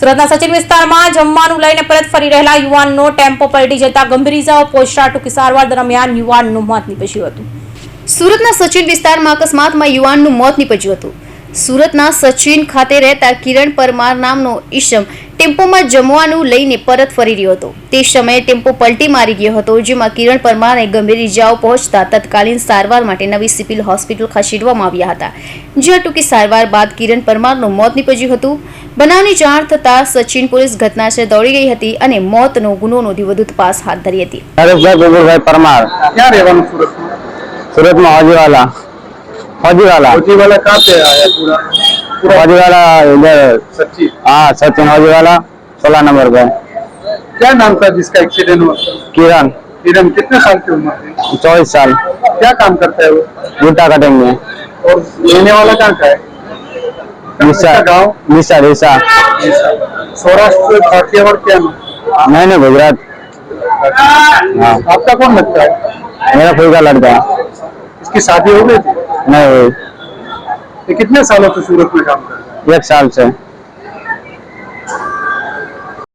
સુરતના સચિન વિસ્તારમાં જમવાનું લઈને પરત ફરી રહેલા યુવાનનો ટેમ્પો પલટી જતા ગંભીર ઇજાઓ પહોંચતા ટૂંકી સારવાર દરમિયાન યુવાનનું મોત નીપજ્યું હતું। સુરતના સચિન વિસ્તારમાં અકસ્માતમાં યુવાનનું મોત નીપજ્યું હતું। સુરતના સચિન ખાતે રહેતા કિરણ પરમાર નામનો ઈસમ ટેમ્પોમાં જમવાનું લઈને પરત ફરી રહ્યો હતો। તે સમયે ટેમ્પો પલટી મારી ગયો હતો, જેમાં કિરણ પરમારને ગંભીર ઇજાઓ પહોંચતા તત્કાલીન સારવાર માટે નવી સિવિલ હોસ્પિટલ ખસેડવામાં આવ્યા હતા, જ્યાં ટૂંકી સારવાર બાદ કિરણ પરમારનું મોત નીપજ્યું હતું। બનાવની જાણ થતાં સચિન પોલીસ ઘટનાસ્થળે દોડી ગઈ હતી અને મોતનો ગુનો નોંધી વધુ તપાસ હાથ ધરી હતી। परमार क्या रेवानु सूरत में? सूरत में हाजीवाला कहाँ पे आया पूरा हाजीवाला इधर सच्ची? हाँ सचिन हाजीवाला 16 नंबर पे। क्या नाम था जिसका एक्सीडेंट हुआ? किरण किरण कितने साल की उम्र थी? 24 साल। क्या काम करता है वो? जूता कटिंग में। और लेने वाला कहाँ का है? दिशा गाँव दिशा दिशा सौराष्ट्र काठियावाड़ क्या नाम? मैंने गुजरात। हाँ आपका कौन लगता है? मेरा खुद का लड़का है। इसकी शादी हो गई थी? नहीं हुई, ये कितने सालों से सूरत में काम कर रहा है? 1 साल से।